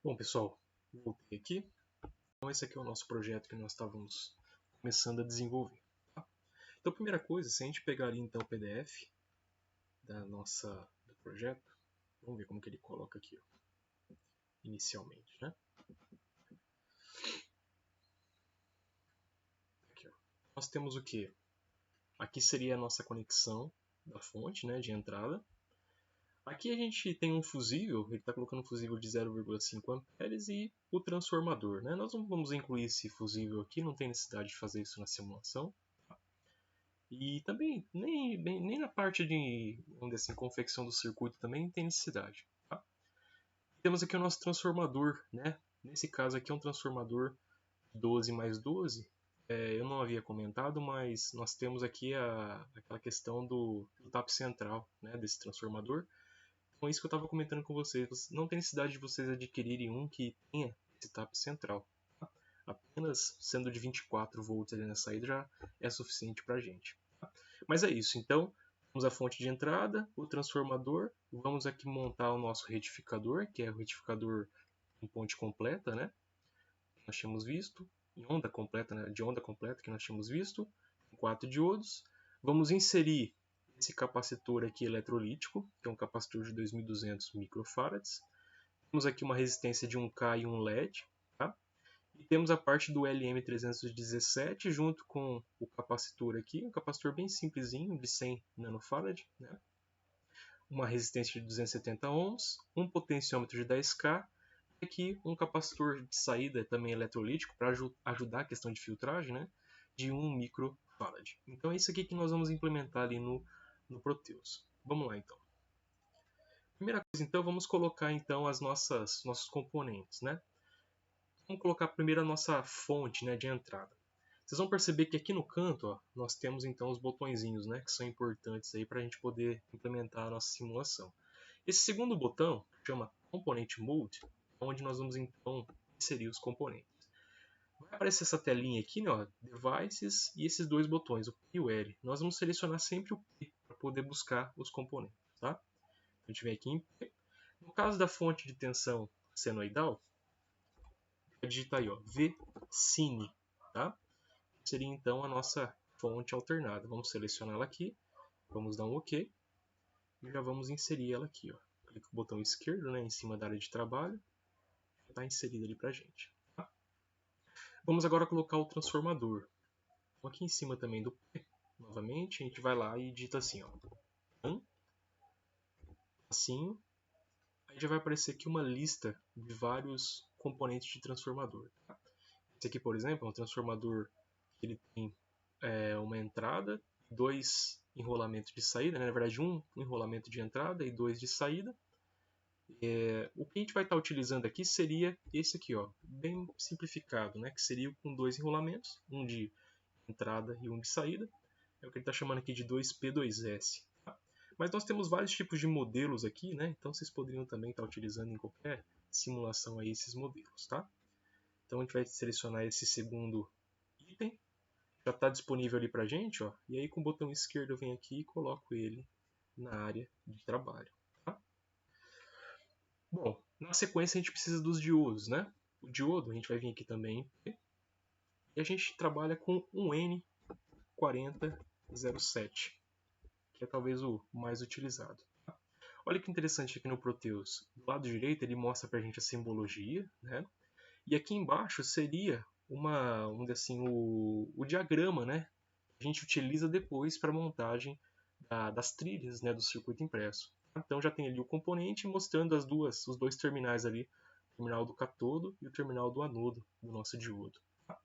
Bom, pessoal, voltei aqui. Então, esse aqui é o nosso projeto que nós estávamos começando a desenvolver. Tá? Então, a primeira coisa, se a gente pegar ali então o PDF do projeto, vamos ver como que ele coloca aqui, ó, inicialmente, né? Aqui, ó. Nós temos o que? Aqui seria a nossa conexão da fonte, né, de entrada. Aqui a gente tem um fusível, ele está colocando um fusível de 0,5 amperes e o transformador. Né? Nós não vamos incluir esse fusível aqui, não tem necessidade de fazer isso na simulação. Tá? E também nem na parte de assim, confecção do circuito também tem necessidade. Tá? Temos aqui o nosso transformador. Né? Nesse caso aqui é um transformador 12 mais 12. Eu não havia comentado, mas nós temos aqui aquela questão do tap central, né, desse transformador. Então, isso que eu estava comentando com vocês. Não tem necessidade de vocês adquirirem um que tenha esse tap central. Tá? Apenas sendo de 24 volts ali na saída já é suficiente para a gente. Tá? Mas é isso. Então, temos a fonte de entrada, o transformador. Vamos aqui montar o nosso retificador, que é o retificador em ponte completa, né? Que nós tínhamos visto. Em onda completa, né? De onda completa que nós tínhamos visto. 4 diodos. Vamos inserir esse capacitor aqui eletrolítico, que é um capacitor de 2.200 microfarads. Temos aqui uma resistência de 1K e um LED. Tá? E temos a parte do LM317 junto com o capacitor aqui, um capacitor bem simplesinho de 100 nanofarad. Né? Uma resistência de 270 ohms, um potenciômetro de 10K e aqui um capacitor de saída também eletrolítico para ajudar a questão de filtragem, né? De 1 microfarad. Então é isso aqui que nós vamos implementar ali no Proteus. Vamos lá então. Primeira coisa então, vamos colocar então nossos componentes, né? Vamos colocar primeiro a nossa fonte, né, de entrada. Vocês vão perceber que aqui no canto, ó, nós temos então os botõezinhos, né, que são importantes aí para a gente poder implementar a nossa simulação. Esse segundo botão chama Component Mode, onde nós vamos então inserir os componentes. Vai aparecer essa telinha aqui, né, ó, Devices e esses dois botões, o P e o L. Nós vamos selecionar sempre o P para poder buscar os componentes, tá? A gente vem aqui em P. No caso da fonte de tensão senoidal, vai digitar aí, ó, VCINE, tá? Seria então a nossa fonte alternada. Vamos selecioná-la aqui, vamos dar um OK e já vamos inserir ela aqui, ó. Clica com o botão esquerdo, né, em cima da área de trabalho, já está inserida ali para a gente. Tá? Vamos agora colocar o transformador. Então, aqui em cima também do P, novamente, a gente vai lá e digita assim, ó, assim, aí já vai aparecer aqui uma lista de vários componentes de transformador. Tá? Esse aqui, por exemplo, é um transformador que ele tem uma entrada, dois enrolamentos de saída, né? Na verdade um enrolamento de entrada e dois de saída. O que a gente vai estar utilizando aqui seria esse aqui, ó, bem simplificado, né? Que seria com dois enrolamentos, um de entrada e um de saída. É o que ele está chamando aqui de 2P2S. Tá? Mas nós temos vários tipos de modelos aqui, né? Então vocês poderiam também estar utilizando em qualquer simulação aí esses modelos, tá? Então a gente vai selecionar esse segundo item, já está disponível ali para a gente, ó, e aí com o botão esquerdo eu venho aqui e coloco ele na área de trabalho. Tá? Bom, na sequência a gente precisa dos diodos, né? O diodo a gente vai vir aqui também e a gente trabalha com um N4007, que é talvez o mais utilizado. Tá? Olha que interessante aqui no Proteus. Do lado direito ele mostra para a gente a simbologia, né? E aqui embaixo seria vamos dizer assim, o diagrama, né? Que a gente utiliza depois para a montagem das trilhas, né, do circuito impresso. Então já tem ali o componente mostrando os dois terminais ali, o terminal do catodo e o terminal do anodo do nosso diodo. Tá?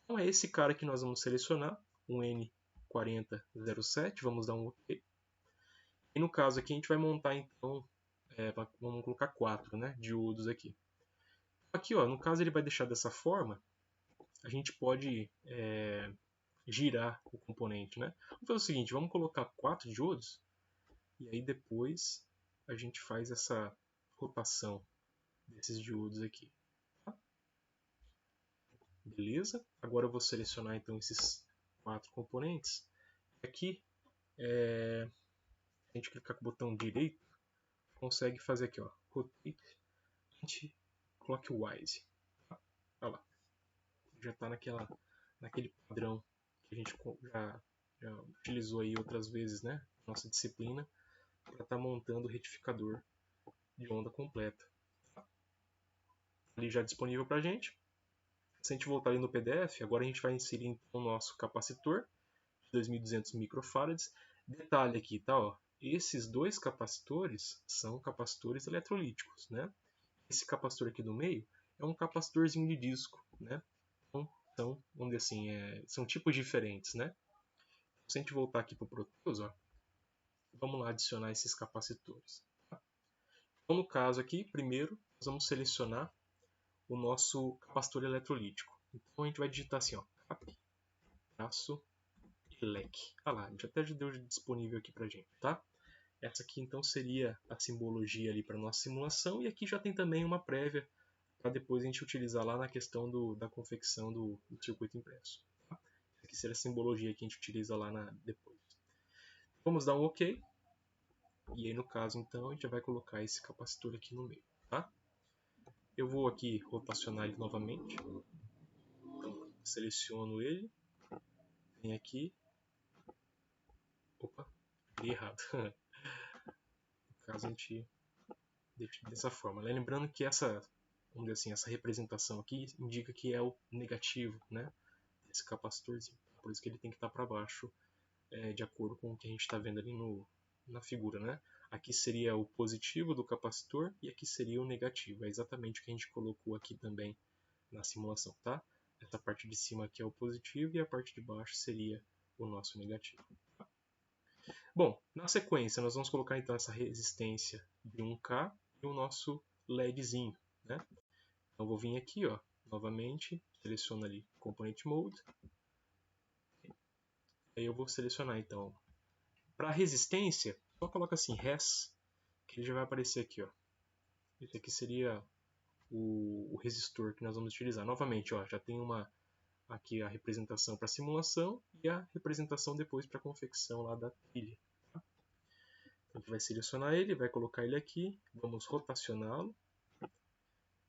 Então é esse cara que nós vamos selecionar, um N4007, vamos dar um OK. E no caso aqui a gente vai montar então, vamos colocar 4, né, diodos aqui. Aqui, ó, no caso ele vai deixar dessa forma, a gente pode girar o componente, né? Vamos fazer o seguinte, vamos colocar 4 diodos e aí depois a gente faz essa rotação desses diodos aqui. Tá? Beleza? Agora eu vou selecionar então esses 4 componentes. Aqui, a gente clicar com o botão direito, consegue fazer aqui, ó, Rotate clockwise. Tá? Olha lá. Já está naquele padrão que a gente já utilizou aí outras vezes, né? Nossa disciplina, para estar montando o retificador de onda completa. Tá? Ali já disponível para a gente. Se a gente voltar ali no PDF, agora a gente vai inserir então, o nosso capacitor de 2200 microfarads. Detalhe aqui, tá? Ó, esses dois capacitores são capacitores eletrolíticos, né? Esse capacitor aqui do meio é um capacitorzinho de disco, né? Então, vamos dizer assim, são tipos diferentes, né? Se a gente voltar aqui para o Proteus, ó, vamos lá adicionar esses capacitores. Tá? Então, no caso aqui, primeiro, nós vamos selecionar o nosso capacitor eletrolítico. Então, a gente vai digitar assim, ó, cap-elec. Ah lá, já até deu disponível aqui para a gente, tá? Essa aqui, então, seria a simbologia ali para a nossa simulação. E aqui já tem também uma prévia para depois a gente utilizar lá na questão da confecção do circuito impresso. Tá? Essa aqui seria a simbologia que a gente utiliza lá depois. Vamos dar um OK. E aí, no caso, então, a gente vai colocar esse capacitor aqui no meio. Tá? Eu vou aqui rotacionar ele novamente. Então, seleciono ele. Vem aqui. Opa, li errado. No caso, a gente deixa dessa forma. Lembrando que vamos dizer assim, essa representação aqui indica que é o negativo, né? Esse capacitorzinho. Por isso que ele tem que estar para baixo, de acordo com o que a gente está vendo ali na figura, né? Aqui seria o positivo do capacitor e aqui seria o negativo. É exatamente o que a gente colocou aqui também na simulação, tá? Essa parte de cima aqui é o positivo e a parte de baixo seria o nosso negativo. Tá? Bom, na sequência nós vamos colocar então essa resistência de 1K e o nosso LEDzinho, né? Então eu vou vir aqui, ó, novamente, seleciono ali Component Mode. Aí eu vou selecionar então, para resistência, só coloca assim res, que ele já vai aparecer aqui, ó. Esse aqui seria o resistor que nós vamos utilizar. Novamente, ó, já tem aqui a representação para simulação e a representação depois para a confecção lá da trilha. Tá? A gente vai selecionar ele, vai colocar ele aqui, vamos rotacioná-lo,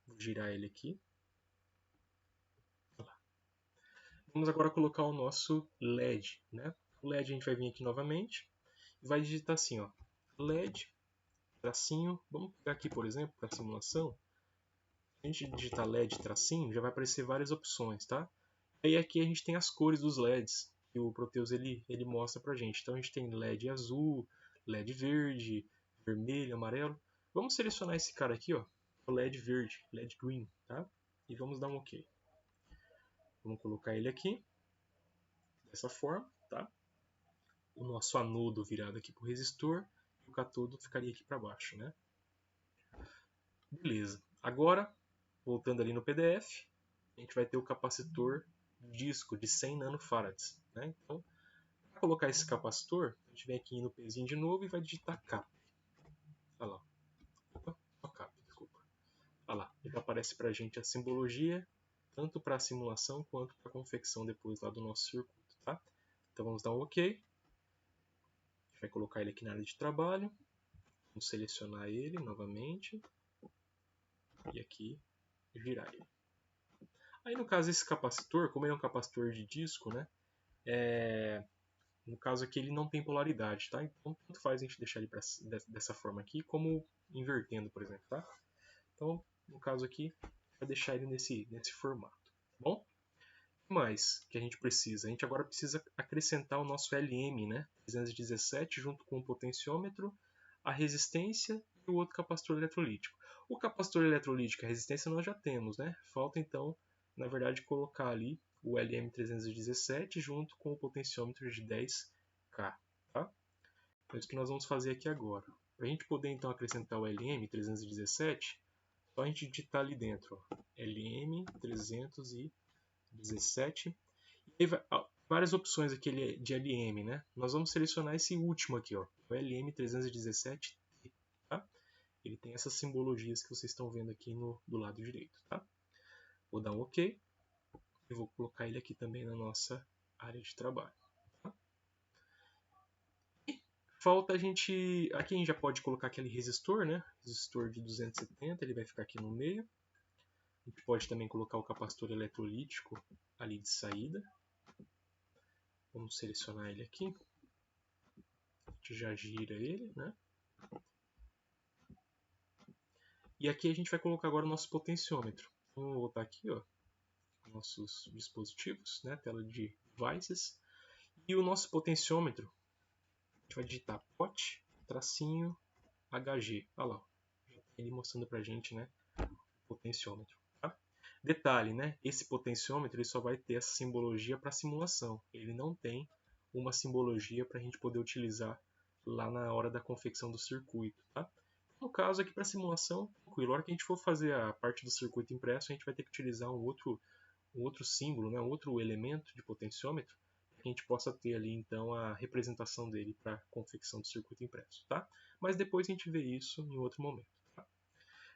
vou girar ele aqui. Vamos agora colocar o nosso LED, né? O LED a gente vai vir aqui novamente e vai digitar assim, ó, LED, tracinho, vamos pegar aqui, por exemplo, para simulação. Se a gente digitar LED, tracinho, já vai aparecer várias opções, tá? E aqui a gente tem as cores dos LEDs que o Proteus ele mostra pra gente. Então a gente tem LED azul, LED verde, vermelho, amarelo. Vamos selecionar esse cara aqui, ó, o LED verde, LED green, tá? E vamos dar um OK. Vamos colocar ele aqui, dessa forma, tá? O nosso anodo virado aqui para o resistor e o catodo ficaria aqui para baixo, né? Beleza. Agora, voltando ali no PDF, a gente vai ter o capacitor disco de 100 nanofarads, né? Então, para colocar esse capacitor, a gente vem aqui no Pzinho de novo e vai digitar cap. Olha lá. Opa, só cap, desculpa. Olha lá, ele aparece para a gente a simbologia, tanto para a simulação quanto para a confecção depois lá do nosso circuito, tá? Então vamos dar um OK. A gente vai colocar ele aqui na área de trabalho. Vamos selecionar ele novamente. E aqui, girar ele. Aí no caso esse capacitor, como ele é um capacitor de disco, né? No caso aqui ele não tem polaridade, tá? Então tanto faz a gente deixar ele dessa forma aqui, como invertendo, por exemplo, tá? Então, no caso aqui, vai deixar ele nesse formato, tá bom? O que mais que a gente precisa? A gente agora precisa acrescentar o nosso LM, né? 317 junto com o potenciômetro, a resistência e o outro capacitor eletrolítico. O capacitor eletrolítico e a resistência nós já temos, né? Falta então, na verdade, colocar ali o LM317 junto com o potenciômetro de 10K, tá? É isso que nós vamos fazer aqui agora. Para a gente poder então acrescentar o LM317, só a gente digitar ali dentro, ó, LM317, e várias opções aqui de LM, né? Nós vamos selecionar esse último aqui, ó, o LM317T, tá? Ele tem essas simbologias que vocês estão vendo aqui do lado direito, tá? Vou dar um OK e vou colocar ele aqui também na nossa área de trabalho. Tá? E falta a gente... Aqui a gente já pode colocar aquele resistor, né? Resistor de 270, ele vai ficar aqui no meio. A gente pode também colocar o capacitor eletrolítico ali de saída. Vamos selecionar ele aqui. A gente já gira ele, né? E aqui a gente vai colocar agora o nosso potenciômetro. Vamos voltar aqui, ó, nossos dispositivos, né? Tela de devices. E o nosso potenciômetro, a gente vai digitar pot, tracinho, HG. Olha lá, já está ele mostrando pra gente, né, o potenciômetro. Tá? Detalhe, né? Esse potenciômetro ele só vai ter essa simbologia para simulação. Ele não tem uma simbologia para a gente poder utilizar lá na hora da confecção do circuito. Tá? No caso aqui para simulação, tranquilo. A hora que a gente for fazer a parte do circuito impresso, a gente vai ter que utilizar um outro símbolo, né? Um outro elemento de potenciômetro, que a gente possa ter ali então a representação dele para a confecção do circuito impresso. Tá? Mas depois a gente vê isso em outro momento. Tá?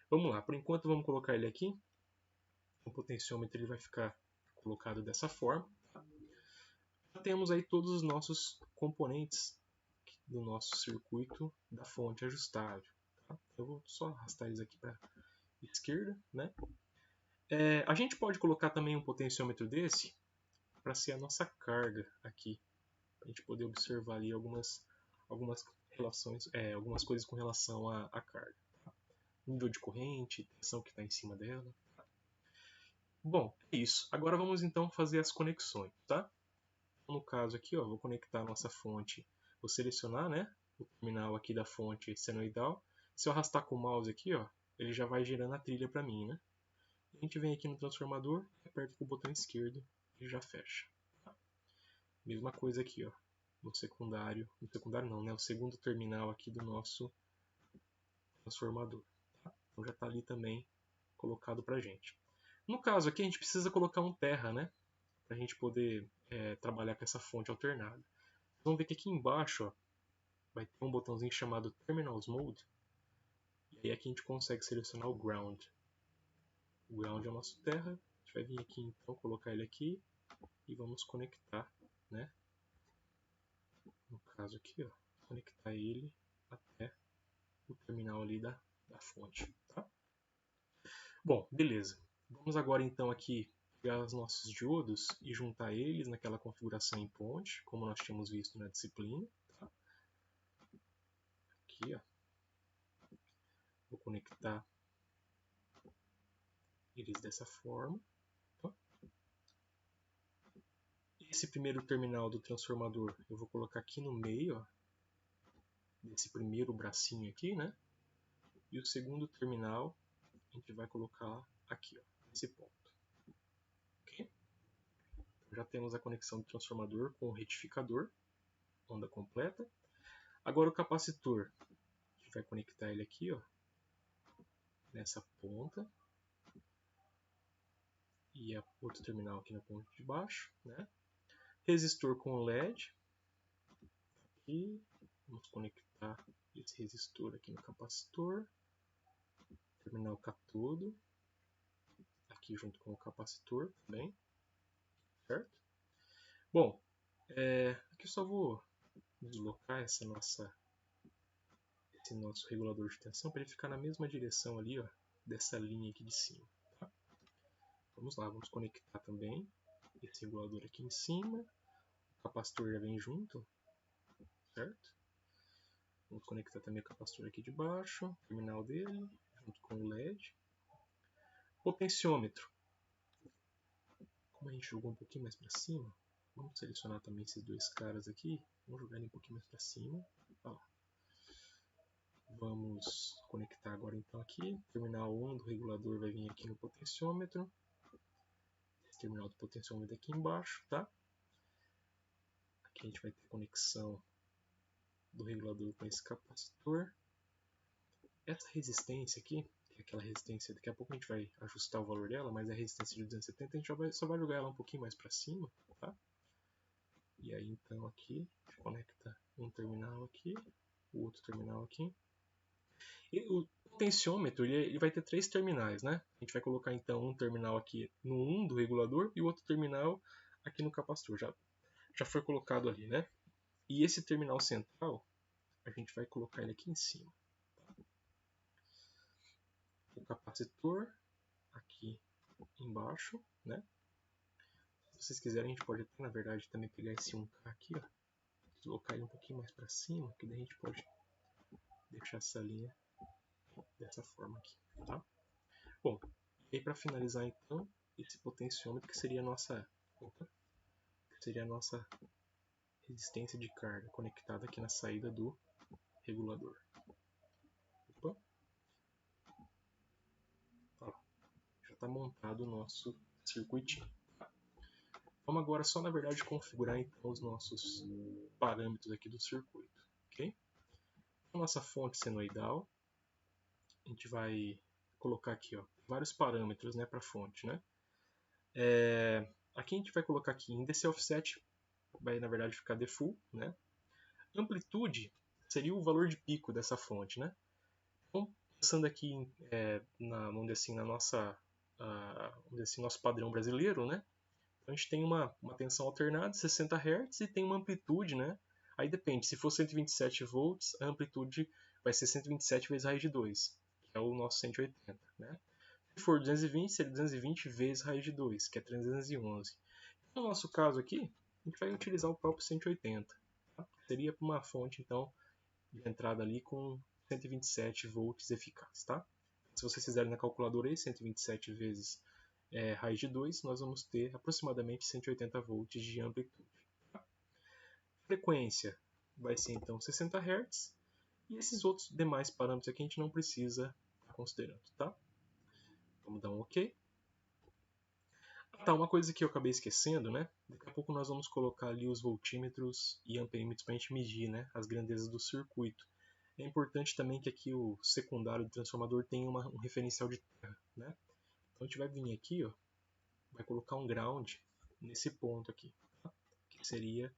Vamos lá, por enquanto vamos colocar ele aqui. O potenciômetro ele vai ficar colocado dessa forma. Já temos aí todos os nossos componentes do nosso circuito da fonte ajustável. Tá? Eu vou só arrastar eles aqui para a esquerda. Né? A gente pode colocar também um potenciômetro desse para ser a nossa carga aqui. Para a gente poder observar ali algumas relações, algumas coisas com relação à carga. Tá? Nível de corrente, tensão que está em cima dela. Bom, é isso. Agora vamos então fazer as conexões, tá? No caso aqui, ó, vou conectar a nossa fonte. Vou selecionar, né, o terminal aqui da fonte senoidal. Se eu arrastar com o mouse aqui, ó, ele já vai gerando a trilha para mim, né? A gente vem aqui no transformador, aperta com o botão esquerdo e já fecha. Tá? Mesma coisa aqui, ó, no secundário não, né, o segundo terminal aqui do nosso transformador. Tá? Então já está ali também colocado para gente. No caso aqui, a gente precisa colocar um terra, né? Para a gente poder trabalhar com essa fonte alternada. Vamos ver que aqui embaixo, ó, vai ter um botãozinho chamado Terminals Mode. E aí aqui a gente consegue selecionar o Ground. O Ground é o nosso terra. A gente vai vir aqui então, colocar ele aqui e vamos conectar, né? No caso aqui, ó, conectar ele até o terminal ali da fonte. Tá? Bom, beleza. Vamos agora então aqui pegar os nossos diodos e juntar eles naquela configuração em ponte, como nós tínhamos visto na disciplina. Tá? Aqui, ó. Vou conectar eles dessa forma. Tá? Esse primeiro terminal do transformador eu vou colocar aqui no meio, ó, desse primeiro bracinho aqui, né? E o segundo terminal a gente vai colocar aqui, ó, nesse ponto. Okay? Já temos a conexão do transformador com o retificador, onda completa. Agora o capacitor, a gente vai conectar ele aqui, ó, nessa ponta. E outro terminal aqui na ponta de baixo, né? Resistor com LED. E vamos conectar esse resistor aqui no capacitor. Terminal catodo. Aqui junto com o capacitor também. Certo? Bom, aqui eu só vou deslocar esse nosso regulador de tensão para ele ficar na mesma direção ali, ó, dessa linha aqui de cima. Tá? Vamos lá, vamos conectar também esse regulador aqui em cima. O capacitor já vem junto, certo? Vamos conectar também o capacitor aqui de baixo, terminal dele, junto com o LED. Potenciômetro. Como a gente jogou um pouquinho mais para cima, vamos selecionar também esses dois caras aqui. Vamos jogar ele um pouquinho mais para cima. Ó. Vamos conectar agora então aqui. Terminal 1 do regulador vai vir aqui no potenciômetro. Esse terminal do potenciômetro aqui embaixo, tá? Aqui a gente vai ter conexão do regulador com esse capacitor. Essa resistência aqui, que é aquela resistência, daqui a pouco a gente vai ajustar o valor dela, mas a resistência de 270 a gente só vai jogar ela um pouquinho mais para cima, tá? E aí então aqui, a gente conecta um terminal aqui, o outro terminal aqui. E o potenciômetro ele vai ter 3 terminais, né? A gente vai colocar então um terminal aqui no 1 do regulador e o outro terminal aqui no capacitor. Já foi colocado ali, né? E esse terminal central, a gente vai colocar ele aqui em cima. Tá? O capacitor aqui embaixo, né? Se vocês quiserem, a gente pode até, na verdade, também pegar esse 1K aqui, ó, deslocar ele um pouquinho mais para cima, que daí a gente pode deixar essa linha dessa forma aqui, tá? Bom, e aí para finalizar então, esse potenciômetro que seria a nossa resistência de carga conectada aqui na saída do regulador. Opa. Ó, já está montado o nosso circuitinho. Vamos agora só, na verdade, configurar então os nossos parâmetros aqui do circuito, ok? A nossa fonte senoidal, a gente vai colocar aqui, ó, vários parâmetros, né, para a fonte, né? Aqui a gente vai colocar aqui índice offset, vai na verdade ficar default, né? Amplitude seria o valor de pico dessa fonte, né? Então, pensando aqui vamos dizer assim, na nossa, vamos dizer assim, nosso padrão brasileiro, né? Então, a gente tem uma tensão alternada, 60 Hz, e tem uma amplitude, né? Aí depende, se for 127 volts, a amplitude vai ser 127 vezes raiz de 2, que é o nosso 180, né? Se for 220, seria 220 vezes raiz de 2, que é 311. No nosso caso aqui, a gente vai utilizar o próprio 180. Tá? Seria uma fonte, então, de entrada ali com 127 volts eficaz. Tá? Se vocês fizerem na calculadora aí, 127 vezes raiz de 2, nós vamos ter aproximadamente 180 volts de amplitude. Tá? Frequência vai ser então 60 Hz. E esses outros demais parâmetros aqui a gente não precisa estar considerando. Tá? Vamos dar um OK. Tá, uma coisa que eu acabei esquecendo, né? Daqui a pouco nós vamos colocar ali os voltímetros e amperímetros para a gente medir, né? As grandezas do circuito. É importante também que aqui o secundário do transformador tenha um referencial de terra, né? Então a gente vai vir aqui, ó, vai colocar um ground nesse ponto aqui, tá? Que seria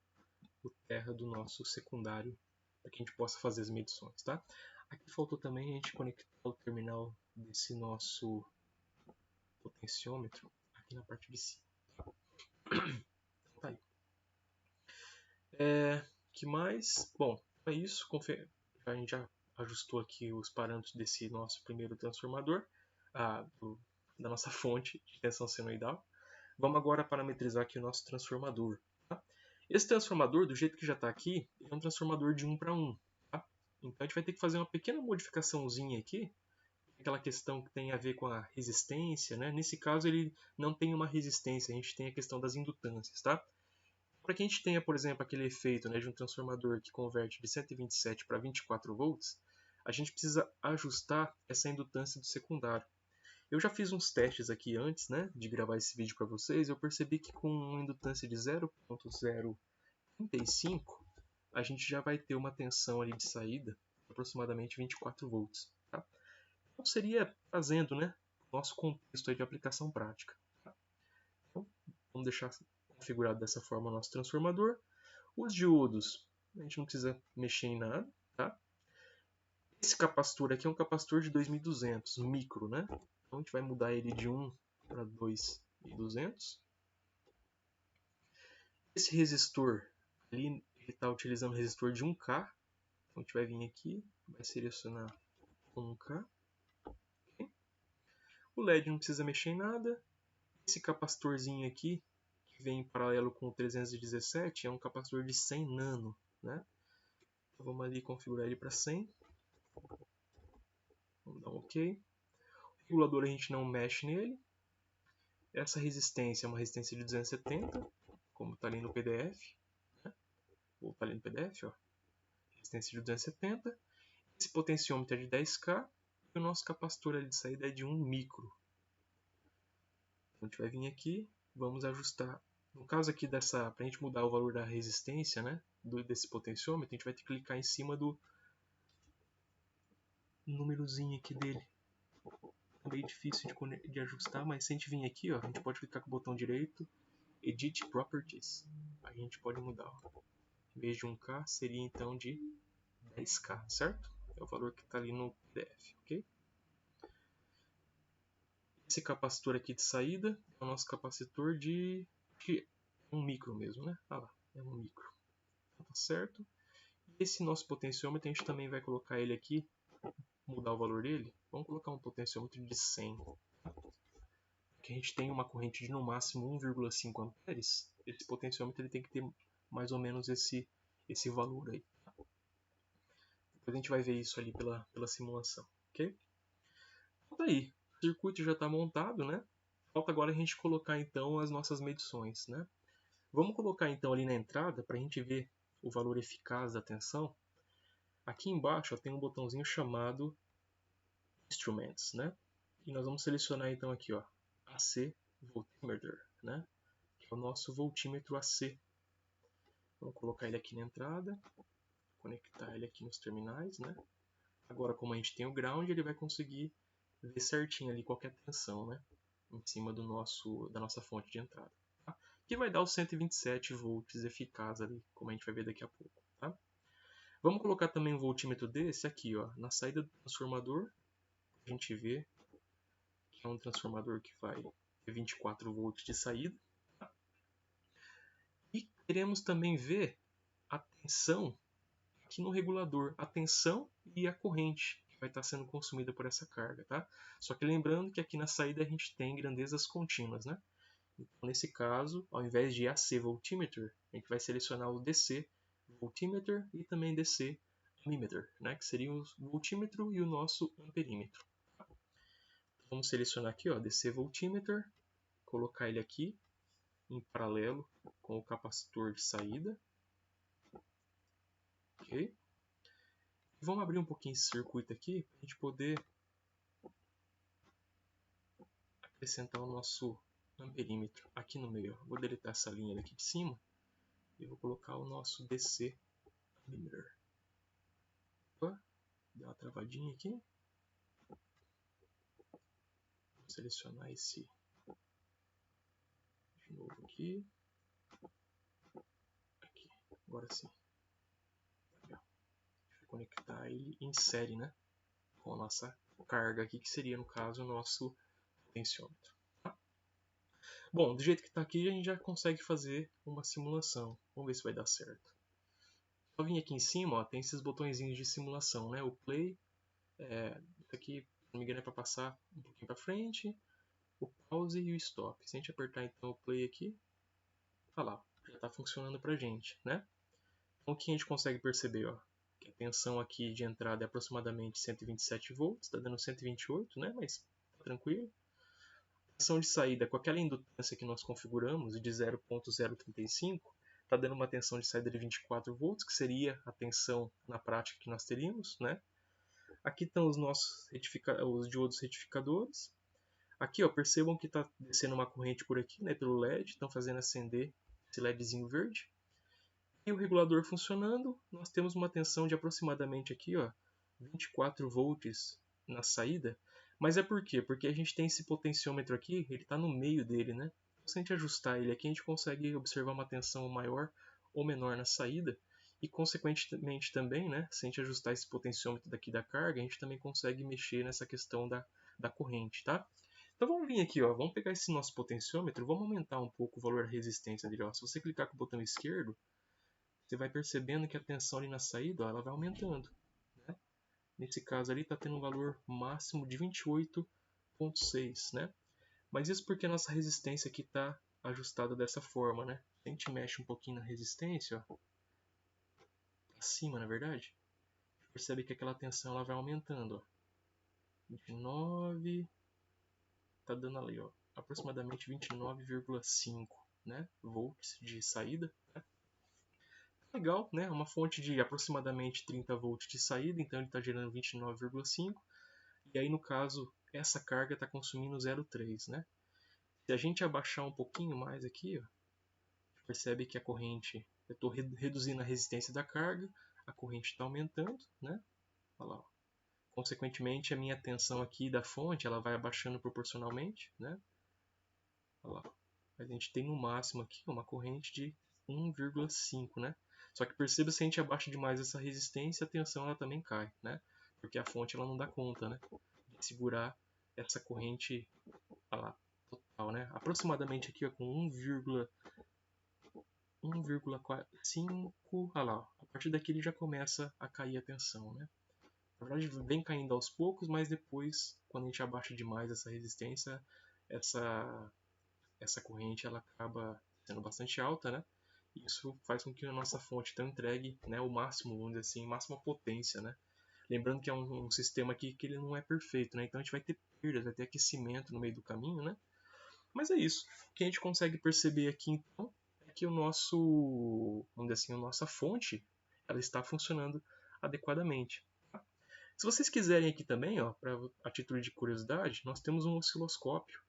o terra do nosso secundário, para que a gente possa fazer as medições, tá? Aqui faltou também a gente conectar o terminal desse nosso potenciômetro aqui na parte de cima. Tá aí. Que mais? Bom, é isso. A gente já ajustou aqui os parâmetros desse nosso primeiro transformador, da nossa fonte de tensão senoidal. Vamos agora parametrizar aqui o nosso transformador. Tá? Esse transformador, do jeito que já está aqui, é um transformador de 1 para 1. Tá? Então a gente vai ter que fazer uma pequena modificaçãozinha aqui, aquela questão que tem a ver com a resistência, né? Nesse caso ele não tem uma resistência, a gente tem a questão das indutâncias, tá? Para que a gente tenha, por exemplo, aquele efeito, né, de um transformador que converte de 127 para 24 volts, a gente precisa ajustar essa indutância do secundário. Eu já fiz uns testes aqui antes, né, de gravar esse vídeo para vocês, eu percebi que com uma indutância de 0.035 a gente já vai ter uma tensão ali de saída de aproximadamente 24 volts. Tá? Então seria trazendo, né, o nosso contexto aí de aplicação prática. Tá? Então, vamos deixar configurado dessa forma o nosso transformador. Os diodos, a gente não precisa mexer em nada. Tá? Esse capacitor aqui é um capacitor de 2200 micro, né? Então a gente vai mudar ele de 1 para 2200. Esse resistor ali, ele está utilizando um resistor de 1K. Então a gente vai vir aqui, vai selecionar 1K. Okay? O LED não precisa mexer em nada. Esse capacitorzinho aqui, que vem em paralelo com o 317, é um capacitor de 100 nano, né? Então vamos ali configurar ele para 100. Vamos dar um OK. O regulador a gente não mexe nele. Essa resistência é uma resistência de 270, como está ali no PDF. Né? Ou está ali no PDF, ó. Resistência de 270. Esse potenciômetro é de 10K. E o nosso capacitor ali de saída é de 1 micro. Então a gente vai vir aqui, vamos ajustar. No caso aqui para a gente mudar o valor da resistência, né, desse potenciômetro, a gente vai ter que clicar em cima do númerozinho aqui dele. É meio difícil de ajustar, mas se a gente vir aqui, ó, a gente pode clicar com o botão direito, Edit Properties. A gente pode mudar. Ó. Em vez de 1K, seria então de 10K, certo? É o valor que está ali no PDF, ok? Esse capacitor aqui de saída é o nosso capacitor de 1 micro mesmo, né? Ah lá, é 1 micro. Tá certo? Esse nosso potenciômetro, a gente também vai colocar ele aqui, mudar o valor dele. Vamos colocar um potenciômetro de 100. que a gente tem uma corrente de no máximo 1,5 amperes, esse potenciômetro ele tem que ter mais ou menos esse valor aí. Depois a gente vai ver isso ali pela simulação, ok? Então tá aí, o circuito já está montado, né? Falta agora a gente colocar então as nossas medições, né? Vamos colocar então ali na entrada para a gente ver o valor eficaz da tensão. Aqui embaixo ó, tem um botãozinho chamado Instruments, né? E nós vamos selecionar então aqui, ó, AC Voltmeter, né? Que é o nosso voltímetro AC. Vamos colocar ele aqui na entrada, conectar ele aqui nos terminais, né? Agora, como a gente tem o ground, ele vai conseguir ver certinho ali qualquer tensão, né? Em cima da nossa fonte de entrada. Tá? Que vai dar os 127 volts eficaz ali, como a gente vai ver daqui a pouco. Tá? Vamos colocar também um voltímetro desse aqui, ó, na saída do transformador. A gente vê que é um transformador que vai ter 24 volts de saída. Tá? E queremos também ver a tensão aqui no regulador, a tensão e a corrente que vai estar sendo consumida por essa carga, tá? Só que lembrando que aqui na saída a gente tem grandezas contínuas, né? Então, nesse caso, ao invés de AC voltmeter, a gente vai selecionar o DC voltmeter e também DC ammeter, né? Que seria o voltímetro e o nosso amperímetro. Tá? Então, vamos selecionar aqui, ó, DC voltmeter, colocar ele aqui em paralelo com o capacitor de saída. Ok? Vamos abrir um pouquinho esse circuito aqui para a gente poder acrescentar o nosso amperímetro aqui no meio. Vou deletar essa linha daqui de cima e vou colocar o nosso DC ammeter. Opa, deu uma travadinha aqui. Vou selecionar esse de novo aqui. Aqui, agora sim. Conectar ele em série, né? Com a nossa carga aqui, que seria, no caso, o nosso potenciômetro. Tá? Bom, do jeito que está aqui, a gente já consegue fazer uma simulação. Vamos ver se vai dar certo. Só vim aqui em cima, ó, tem esses botõezinhos de simulação, né? O play, isso aqui, se não me engano, é para passar um pouquinho para frente, o pause e o stop. Se a gente apertar então o play aqui, olha lá, já está funcionando para a gente, né? Então o que a gente consegue perceber, ó, que a tensão aqui de entrada é aproximadamente 127 volts, está dando 128, né? Mas tá tranquilo. A tensão de saída com aquela indutância que nós configuramos de 0.035, está dando uma tensão de saída de 24 volts, que seria a tensão na prática que nós teríamos, né? Aqui estão os nossos os diodos retificadores. Aqui, ó, percebam que está descendo uma corrente por aqui, né, pelo LED, estão fazendo acender esse LEDzinho verde. E o regulador funcionando, nós temos uma tensão de aproximadamente aqui, ó, 24 volts na saída. Mas é por quê? Porque a gente tem esse potenciômetro aqui, ele está no meio dele, né? Se a gente ajustar ele aqui, a gente consegue observar uma tensão maior ou menor na saída. E, consequentemente também, né, se a gente ajustar esse potenciômetro daqui da carga, a gente também consegue mexer nessa questão da corrente, tá? Então vamos vir aqui, ó, vamos pegar esse nosso potenciômetro, vamos aumentar um pouco o valor da resistência dele. Ó. Se você clicar com o botão esquerdo, você vai percebendo que a tensão ali na saída, ó, ela vai aumentando. Né? Nesse caso ali está tendo um valor máximo de 28,6, né? Mas isso porque a nossa resistência aqui está ajustada dessa forma, né? Se a gente mexe um pouquinho na resistência, ó, para cima, na verdade, percebe que aquela tensão ela vai aumentando, ó. 29, tá dando ali, ó, aproximadamente 29,5, né, volts de saída. Né? Legal, né? Uma fonte de aproximadamente 30 volts de saída, então ele está gerando 29,5. E aí, no caso, essa carga está consumindo 0,3, né? Se a gente abaixar um pouquinho mais aqui, ó, percebe que a corrente, eu estou reduzindo a resistência da carga, a corrente está aumentando, né? Olha lá, ó. Consequentemente, a minha tensão aqui da fonte ela vai abaixando proporcionalmente, né? Olha lá. A gente tem no máximo aqui uma corrente de 1,5, né? Só que perceba, se a gente abaixa demais essa resistência, a tensão ela também cai, né? Porque a fonte ela não dá conta, né? De segurar essa corrente lá, total, né? Aproximadamente aqui ó, com 1,5, olha lá, a partir daqui ele já começa a cair a tensão, né? Na verdade vem caindo aos poucos, mas depois, quando a gente abaixa demais essa resistência, essa corrente ela acaba sendo bastante alta, né? Isso faz com que a nossa fonte então entregue, né, o máximo, vamos dizer assim, máxima potência, né? Lembrando que é um sistema aqui que ele não é perfeito, né? Então a gente vai ter perdas, vai ter aquecimento no meio do caminho, né? Mas é isso. O que a gente consegue perceber aqui então é que o nosso, vamos dizer assim, a nossa fonte, ela está funcionando adequadamente. Tá? Se vocês quiserem aqui também, ó, a título de curiosidade, nós temos um osciloscópio.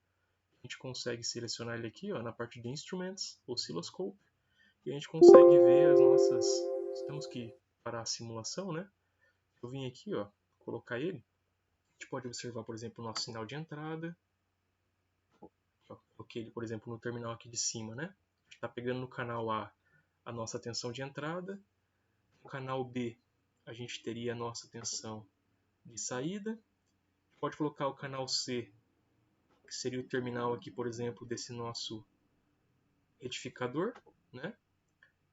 A gente consegue selecionar ele aqui, ó, na parte de Instruments, Oscilloscope, e a gente consegue ver as nossas. Temos que para a simulação, né? Eu vim aqui, ó, colocar ele. A gente pode observar, por exemplo, o nosso sinal de entrada. Ó, coloquei ele, por exemplo, no terminal aqui de cima, né? Está pegando no canal a nossa tensão de entrada. No canal B, a gente teria a nossa tensão de saída. Pode colocar o canal C, que seria o terminal aqui, por exemplo, desse nosso retificador, né?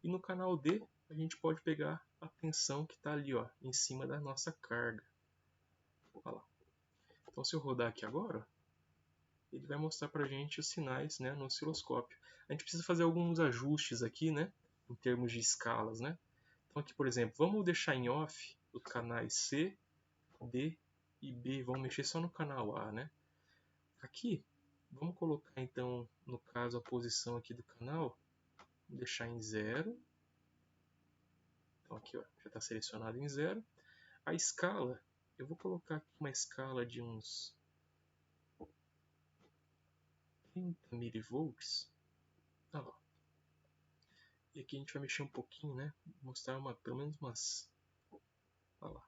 E no canal D, a gente pode pegar a tensão que está ali, ó, em cima da nossa carga. Olha lá. Então, se eu rodar aqui agora, ele vai mostrar para a gente os sinais, né, no osciloscópio. A gente precisa fazer alguns ajustes aqui, né, em termos de escalas, né? Então, aqui, por exemplo, vamos deixar em off os canais C, D e B. Vamos mexer só no canal A, né? Aqui, vamos colocar, então, no caso, a posição aqui do canal. Vou deixar em 0. Então, aqui, ó, já está selecionado em 0. A escala, eu vou colocar aqui uma escala de uns 30 milivolts. Tá lá. E aqui a gente vai mexer um pouquinho, né? Mostrar pelo menos umas. Olha lá.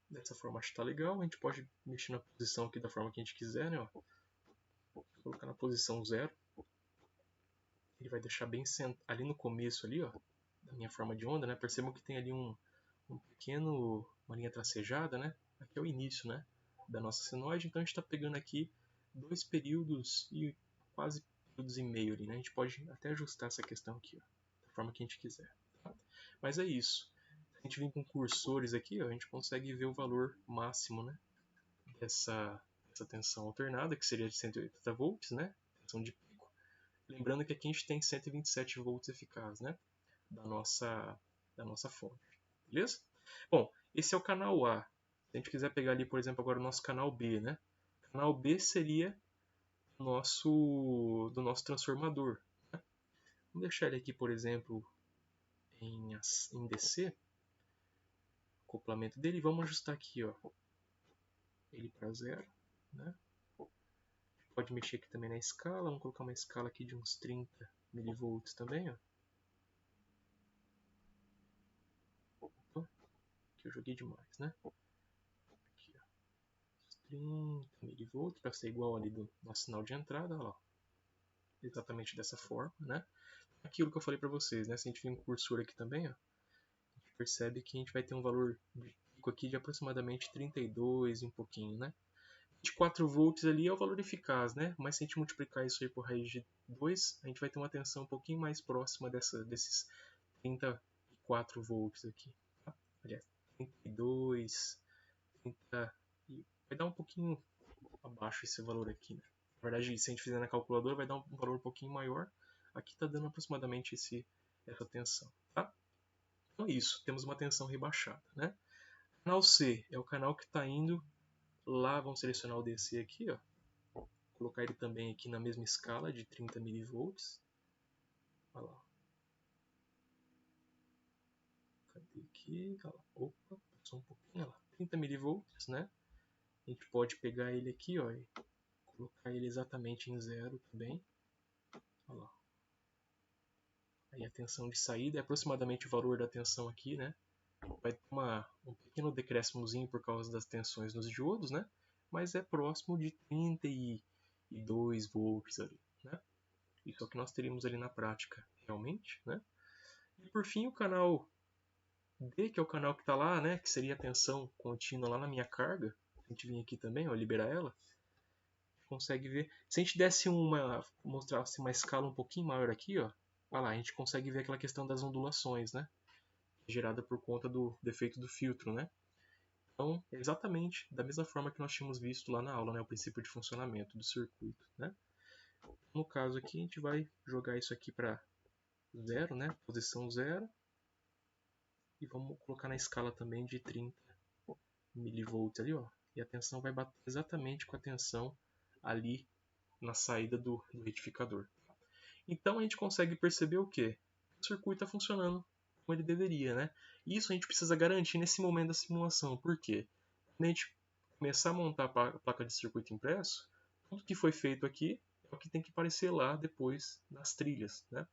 Dessa forma acho que tá legal. A gente pode mexer na posição aqui da forma que a gente quiser, né? Ó. Vou colocar na posição 0. Ele vai deixar bem ali no começo ali, ó, da minha forma de onda, né? Percebam que tem ali uma linha tracejada, né? Aqui é o início, né, da nossa senoide. Então a gente está pegando aqui 2 períodos e quase períodos e meio ali, né? A gente pode até ajustar essa questão aqui, ó, da forma que a gente quiser. Tá? Mas é isso. Se a gente vir com cursores aqui, ó, a gente consegue ver o valor máximo, né, dessa tensão alternada, que seria de 180 volts, né? Tensão de pico. Lembrando que aqui a gente tem 127 volts eficaz, né? Da nossa fonte. Beleza? Bom, esse é o canal A. Se a gente quiser pegar ali, por exemplo, agora o nosso canal B, né? O canal B seria do nosso transformador. Né? Vamos deixar ele aqui, por exemplo, em DC. O acoplamento dele. Vamos ajustar aqui, ó, ele para 0. Né? Pode mexer aqui também na escala. Vamos colocar uma escala aqui de uns 30 milivolts também, ó. Que eu joguei demais, né? Aqui, ó. 30 milivolts para ser igual ali do nosso sinal de entrada, ó. Exatamente dessa forma, né? Aquilo que eu falei para vocês, né? Se a gente vir um cursor aqui também, ó, a gente percebe que a gente vai ter um valor de pico aqui de aproximadamente 32 e um pouquinho, né? 24 volts ali é o valor eficaz, né? Mas se a gente multiplicar isso aí por raiz de 2, a gente vai ter uma tensão um pouquinho mais próxima desses 34 volts aqui. Tá? Aliás, 32, 30, e vai dar um pouquinho abaixo esse valor aqui, né? Na verdade, se a gente fizer na calculadora, vai dar um valor um pouquinho maior. Aqui está dando aproximadamente essa tensão. Tá? Então é isso, temos uma tensão rebaixada. Né? Canal C é o canal que está indo lá, vamos selecionar o DC aqui, ó. Colocar ele também aqui na mesma escala de 30 milivolts. Olha lá. Cadê aqui? Olha lá. Opa, só um pouquinho. Olha lá. 30 milivolts, né? A gente pode pegar ele aqui, ó, e colocar ele exatamente em 0 também. Olha lá. Aí a tensão de saída é aproximadamente o valor da tensão aqui, né? Vai ter um pequeno decréscimozinho por causa das tensões nos diodos, né? Mas é próximo de 32 volts ali, né? Isso é o que nós teríamos ali na prática, realmente, né? E por fim o canal D, que é o canal que está lá, né? Que seria a tensão contínua lá na minha carga. A gente vir aqui também, ó, liberar ela. Consegue ver. Se a gente desse mostrasse uma escala um pouquinho maior aqui, ó, olha lá, a gente consegue ver aquela questão das ondulações, né? Gerada por conta do defeito do filtro, né? Então, exatamente da mesma forma que nós tínhamos visto lá na aula, né? O princípio de funcionamento do circuito, né? No caso aqui, a gente vai jogar isso aqui para 0, né? Posição 0. E vamos colocar na escala também de 30 mV ali, ó. E a tensão vai bater exatamente com a tensão ali na saída do retificador. Então a gente consegue perceber o quê? O circuito está funcionando como ele deveria, né? Isso a gente precisa garantir nesse momento da simulação. Por quê? Quando a gente começar a montar a placa de circuito impresso, tudo que foi feito aqui é o que tem que aparecer lá depois nas trilhas, né?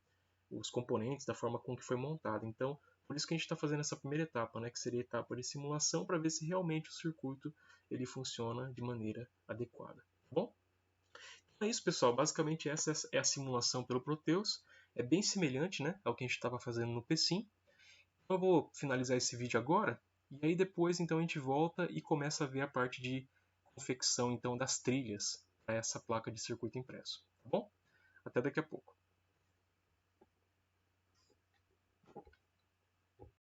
Os componentes, da forma com que foi montado. Então, por isso que a gente está fazendo essa primeira etapa, né? Que seria a etapa de simulação, para ver se realmente o circuito ele funciona de maneira adequada. Tá bom? Então é isso, pessoal. Basicamente essa é a simulação pelo Proteus. É bem semelhante, né, ao que a gente estava fazendo no PSIM. Então eu vou finalizar esse vídeo agora, e aí depois então a gente volta e começa a ver a parte de confecção então das trilhas para essa placa de circuito impresso. Tá bom? Até daqui a pouco.